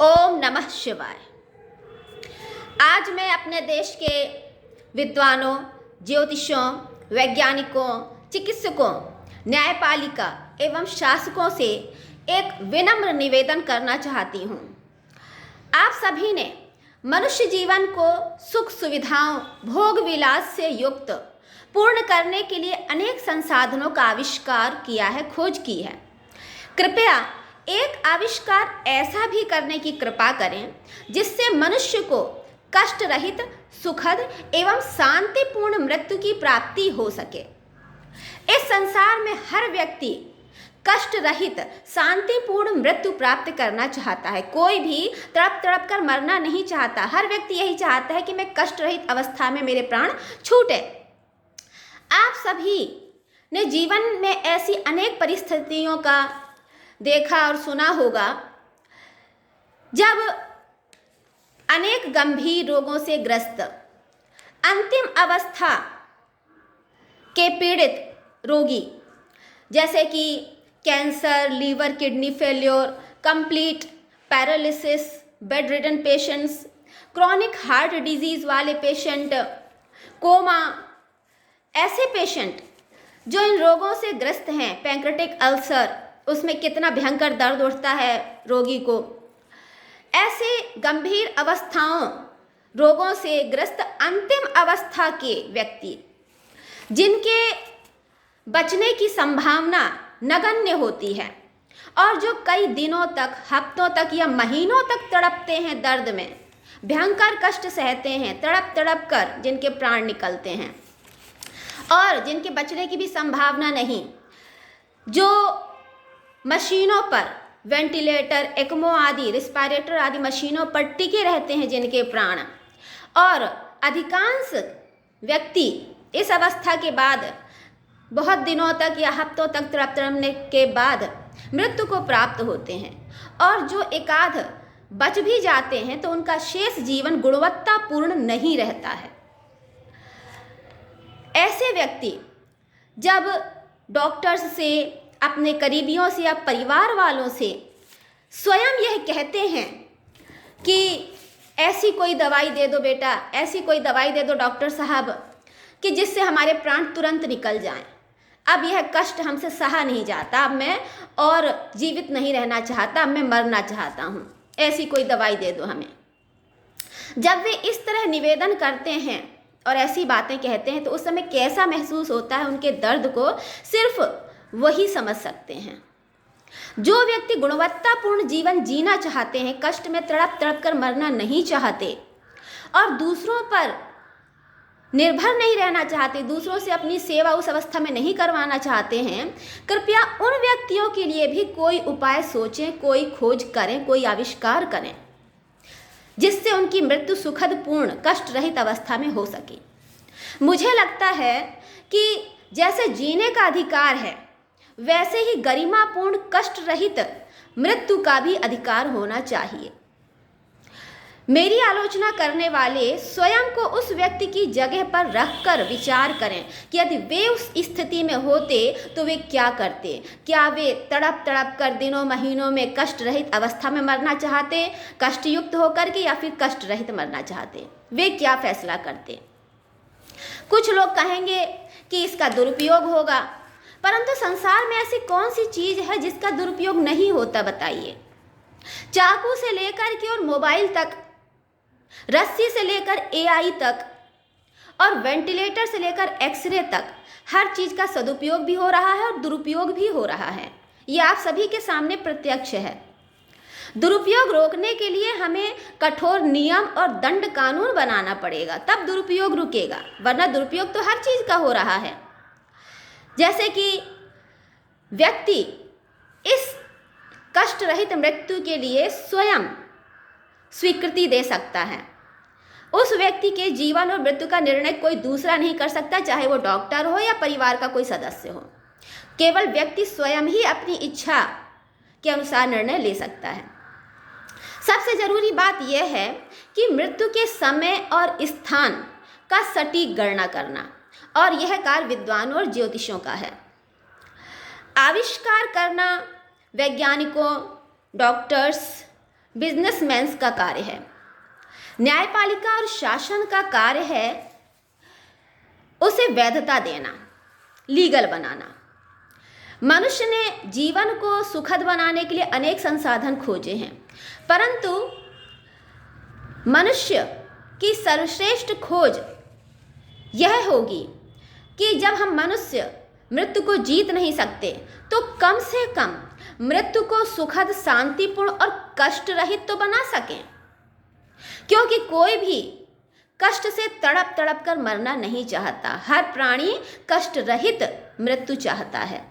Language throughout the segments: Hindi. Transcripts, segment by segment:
ओम नमः शिवाय। आज मैं अपने देश के विद्वानों, ज्योतिषों, वैज्ञानिकों, चिकित्सकों, न्यायपालिका एवं शासकों से एक विनम्र निवेदन करना चाहती हूँ। आप सभी ने मनुष्य जीवन को सुख सुविधाओं, भोग विलास से युक्त पूर्ण करने के लिए अनेक संसाधनों का आविष्कार किया है, खोज की है। कृपया एक आविष्कार ऐसा भी करने की कृपा करें जिससे मनुष्य को कष्ट रहित, सुखद एवं शांतिपूर्ण मृत्यु की प्राप्ति हो सके। इस संसार में हर व्यक्ति कष्ट रहित, शांतिपूर्ण मृत्यु प्राप्त करना चाहता है। कोई भी तड़प तड़प कर मरना नहीं चाहता। हर व्यक्ति यही चाहता है कि मैं कष्ट रहित अवस्था में मेरे प्राण छूटे। आप सभी ने जीवन में ऐसी अनेक परिस्थितियों का देखा और सुना होगा जब अनेक गंभीर रोगों से ग्रस्त, अंतिम अवस्था के पीड़ित रोगी जैसे कि cancer, liver, kidney failure, complete paralysis, bedridden patients, chronic heart disease वाले पेशेंट, कोमा, ऐसे पेशेंट जो इन रोगों से ग्रस्त हैं, पैंक्रेटिक अल्सर, उसमें कितना भयंकर दर्द उठता है रोगी को। ऐसे गंभीर अवस्थाओं, रोगों से ग्रस्त अंतिम अवस्था के व्यक्ति जिनके बचने की संभावना नगण्य होती है और जो कई दिनों तक, हफ्तों तक या महीनों तक तड़पते हैं, दर्द में भयंकर कष्ट सहते हैं, तड़प तड़प कर जिनके प्राण निकलते हैं और जिनके बचने की भी संभावना नहीं, जो मशीनों पर, वेंटिलेटर, एक्मो आदि, रिस्पायरेटर आदि मशीनों पर टिके रहते हैं जिनके प्राण, और अधिकांश व्यक्ति इस अवस्था के बाद बहुत दिनों तक या हफ्तों तक तड़पने के बाद मृत्यु को प्राप्त होते हैं। और जो एकाध बच भी जाते हैं तो उनका शेष जीवन गुणवत्तापूर्ण नहीं रहता है। ऐसे व्यक्ति जब डॉक्टर्स से, अपने करीबियों से या परिवार वालों से स्वयं यह कहते हैं कि ऐसी कोई दवाई दे दो बेटा, ऐसी कोई दवाई दे दो डॉक्टर साहब कि जिससे हमारे प्राण तुरंत निकल जाएं, अब यह कष्ट हमसे सहा नहीं जाता, अब मैं और जीवित नहीं रहना चाहता, अब मैं मरना चाहता हूँ, ऐसी कोई दवाई दे दो हमें। जब वे इस तरह निवेदन करते हैं और ऐसी बातें कहते हैं तो उस समय कैसा महसूस होता है, उनके दर्द को सिर्फ वही समझ सकते हैं। जो व्यक्ति गुणवत्तापूर्ण जीवन जीना चाहते हैं, कष्ट में तड़प तड़प कर मरना नहीं चाहते और दूसरों पर निर्भर नहीं रहना चाहते, दूसरों से अपनी सेवा उस अवस्था में नहीं करवाना चाहते हैं, कृपया उन व्यक्तियों के लिए भी कोई उपाय सोचें, कोई खोज करें, कोई आविष्कार करें जिससे उनकी मृत्यु सुखद, पूर्ण, कष्ट रहित अवस्था में हो सके। मुझे लगता है कि जैसे जीने का अधिकार है वैसे ही गरिमापूर्ण, कष्ट रहित मृत्यु का भी अधिकार होना चाहिए। मेरी आलोचना करने वाले स्वयं को उस व्यक्ति की जगह पर रखकर विचार करें कि यदि वे उस स्थिति में होते तो वे क्या करते। क्या वे तड़प तड़प कर दिनों महीनों में कष्ट रहित अवस्था में मरना चाहते, कष्टयुक्त होकर के, या फिर कष्ट रहित मरना चाहते? वे क्या फैसला करते? कुछ लोग कहेंगे कि इसका दुरुपयोग होगा, परंतु संसार में ऐसी कौन सी चीज है जिसका दुरुपयोग नहीं होता, बताइए। चाकू से लेकर के और मोबाइल तक, रस्सी से लेकर एआई तक और वेंटिलेटर से लेकर एक्सरे तक, हर चीज का सदुपयोग भी हो रहा है और दुरुपयोग भी हो रहा है। ये आप सभी के सामने प्रत्यक्ष है। दुरुपयोग रोकने के लिए हमें कठोर नियम और दंड कानून बनाना पड़ेगा, तब दुरुपयोग रुकेगा, वरना दुरुपयोग तो हर चीज का हो रहा है। जैसे कि व्यक्ति इस कष्ट रहित मृत्यु के लिए स्वयं स्वीकृति दे सकता है। उस व्यक्ति के जीवन और मृत्यु का निर्णय कोई दूसरा नहीं कर सकता, चाहे वो डॉक्टर हो या परिवार का कोई सदस्य हो। केवल व्यक्ति स्वयं ही अपनी इच्छा के अनुसार निर्णय ले सकता है। सबसे जरूरी बात यह है कि मृत्यु के समय और स्थान का सटीक गणना करना, और यह कार्य विद्वानों और ज्योतिषों का है। आविष्कार करना वैज्ञानिकों, डॉक्टर्स, बिजनेसमैन्स का कार्य है। न्यायपालिका और शासन का कार्य है उसे वैधता देना, लीगल बनाना। मनुष्य ने जीवन को सुखद बनाने के लिए अनेक संसाधन खोजे हैं, परंतु मनुष्य की सर्वश्रेष्ठ खोज यह होगी कि जब हम मनुष्य मृत्यु को जीत नहीं सकते तो कम से कम मृत्यु को सुखद, शांतिपूर्ण और कष्ट रहित तो बना सकें, क्योंकि कोई भी कष्ट से तड़प तड़प कर मरना नहीं चाहता। हर प्राणी कष्ट रहित मृत्यु चाहता है।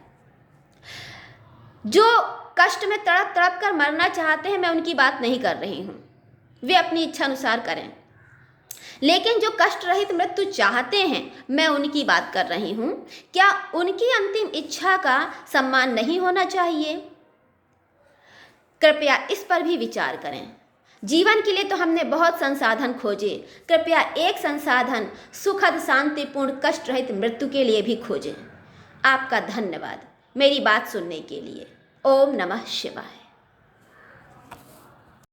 जो कष्ट में तड़प तड़प कर मरना चाहते हैं, मैं उनकी बात नहीं कर रही हूँ, वे अपनी इच्छा अनुसार करें। लेकिन जो कष्ट रहित मृत्यु चाहते हैं, मैं उनकी बात कर रही हूँ। क्या उनकी अंतिम इच्छा का सम्मान नहीं होना चाहिए? कृपया इस पर भी विचार करें। जीवन के लिए तो हमने बहुत संसाधन खोजे, कृपया एक संसाधन सुखद, शांतिपूर्ण, कष्ट रहित मृत्यु के लिए भी खोजें। आपका धन्यवाद मेरी बात सुनने के लिए। ओम नमः शिवाय।